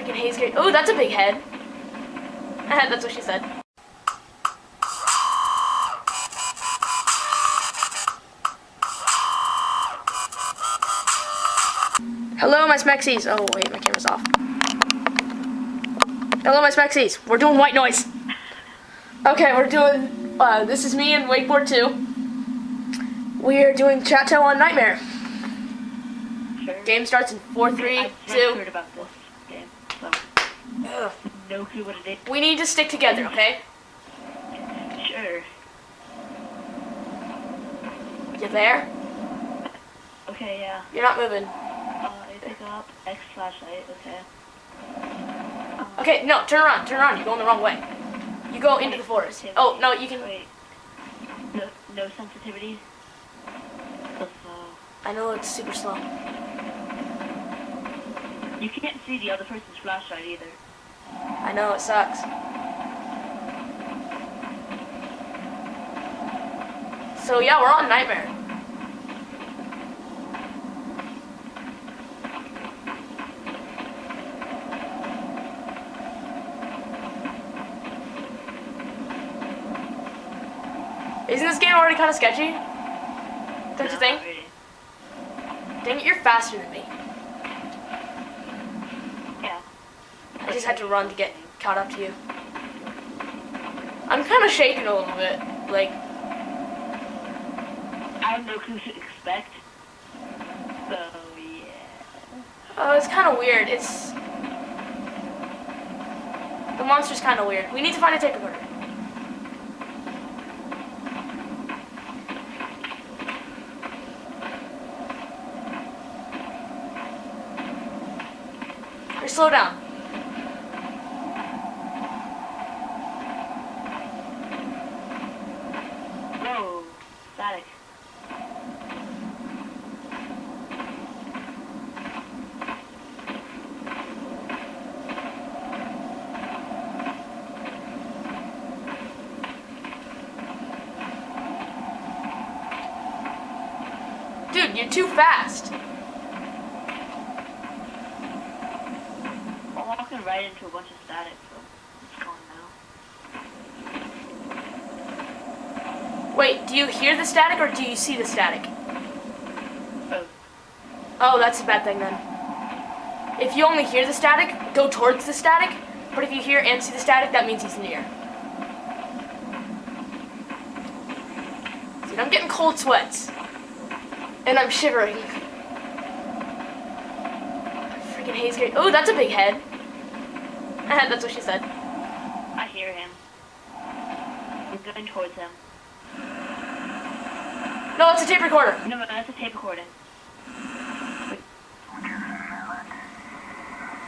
freaking haze gate. Oh, that's a big head. That's what she said. Hello, my Smexies. Oh, wait, my camera's off. Hello, my Smexies. We're doing white noise. Okay, we're doing, this is me and WakeBoardTwo. We're doing Chateau on Nightmare. Sure. Game starts in 4, 3, 2. I've heard about this game, so no clue what it is. We need to stick together, okay? Sure. You there? Okay, yeah. You're not moving. I pick up X flashlight, okay. Okay, no, turn around, You're going the wrong way. You go into the forest. Oh, no, you can... Wait. No sensitivity? I know it's super slow. You can't see the other person's flashlight either. I know, it sucks. So yeah, we're on Nightmare. Isn't this game already kind of sketchy? Don't you think? Really. Dang it, you're faster than me. Yeah. I just had to run to get caught up to you. I'm kind of shaking a little bit. Like, I have no clue to expect. So, yeah. oh, it's kind of weird. The monster's kind of weird. We need to find a tape recorder. Slow down. Whoa, static. Dude, you're too fast. Right into a bunch of static, so it's gone now. Wait, do you hear the static or do you see the static? Both. Oh, that's a bad thing then. If you only hear the static, go towards the static. But if you hear and see the static, that means he's near. Dude, I'm getting cold sweats. And I'm shivering. Freaking haze gate. Oh, that's a big head. That's what she said. I hear him. I'm going towards him. No, it's a tape recorder. No, that's a tape recording.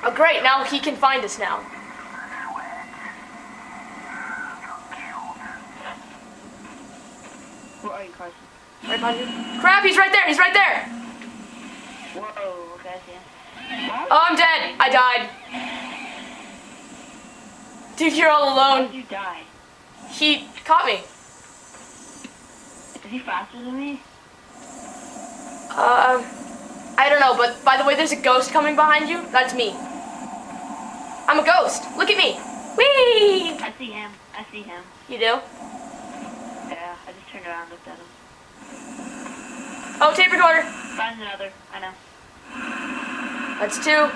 Oh, great. Now he can find us now. Where are you, Carson? Right behind you. Crap, he's right there. He's right there. Whoa, okay, I see him. Oh, I'm dead. I died. Dude, you're all How alone. did you die? He caught me. Is he faster than me? I don't know, but by the way, there's a ghost coming behind you. That's me. I'm a ghost. Look at me. Whee! I see him. I see him. You do? Yeah, I just turned around and looked at him. Oh, tape recorder. Find another. I know. That's 2.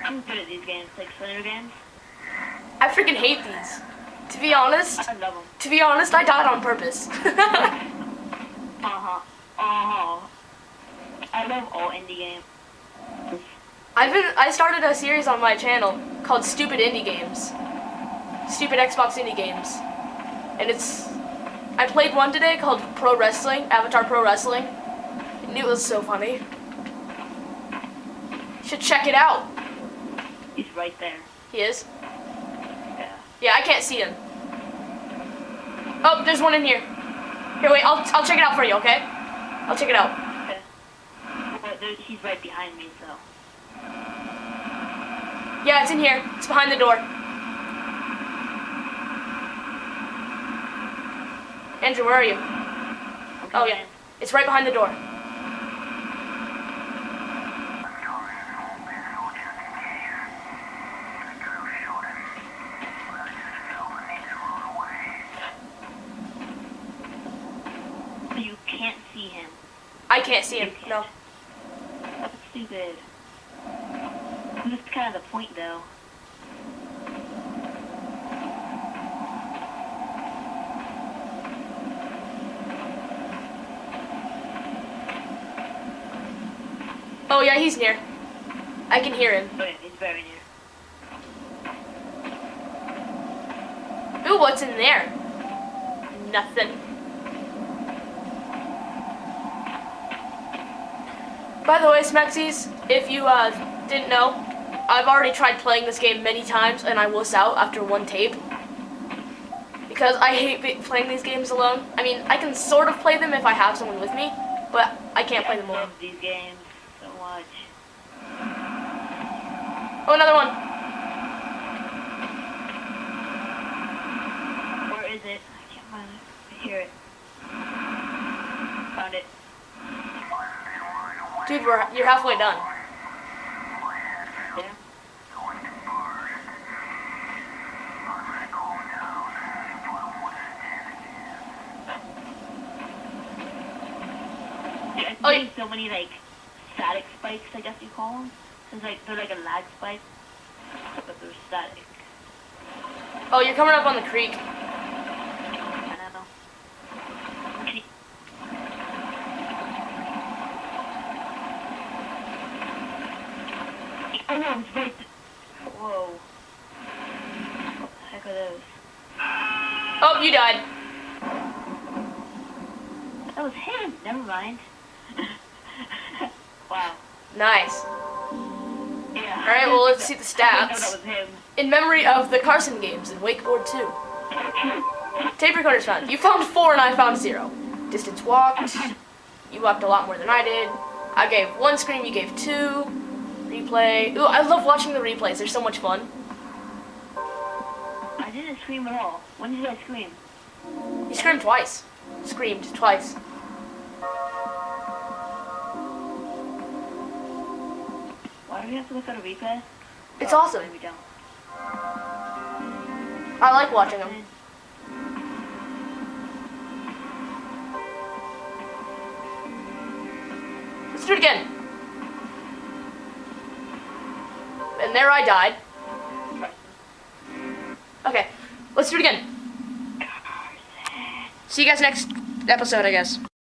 I'm good at these games, like Slender games. I freaking hate these. To be honest, I love them. I died on purpose. I love all indie games. I started a series on my channel called Stupid Indie Games. Stupid Xbox Indie Games. And I played one today called Pro Wrestling, Avatar Pro Wrestling. And it was so funny. You should check it out. He's right there. He is? Yeah. Yeah, I can't see him. Oh, there's one in here. Here, wait, I'll check it out for you, okay? I'll check it out. Okay. Well, he's right behind me, so. Yeah, it's in here. It's behind the door. Andrew, where are you? Oh yeah, it's right behind the door. You can't see him. I can't see him. No. That's stupid. That's kind of the point, though. Oh yeah, he's near. I can hear him. Oh yeah, he's very near. Ooh, what's in there? Nothing. By the way, Smexies, if you didn't know, I've already tried playing this game many times and I wuss out after one tape. Because I hate playing these games alone. I mean, I can sort of play them if I have someone with me, but I can't play them I alone. love these games so much. Oh, another one. Where is it? I can't find it. I hear it. Found it. Dude, you're halfway done. Yeah. Oh, There's so many like static spikes, I guess you call them. It's like they're like a lag spike, but they're static. Oh, you're coming up on the creek. I don't know. Okay. Oh no, it's right. Whoa. What the heck are those? Oh, you died. That was him. Never mind. Wow. Nice. Yeah. Alright, well, let's see the I didn't know that stats. was him. In memory of the Carson games in WakeBoardTwo. Tape recorders found. You found 4 and I found 0. Distance walked. You walked a lot more than I did. I gave 1 scream, you gave 2. Replay. Ooh, I love watching the replays. They're so much fun. I didn't scream at all. When did I scream? You screamed twice. Screamed twice. Why do we have to look at a replay? It's Oh, awesome. We don't. I like watching them. Let's do it again. And there I died. Okay, let's do it again. See you guys next episode, I guess.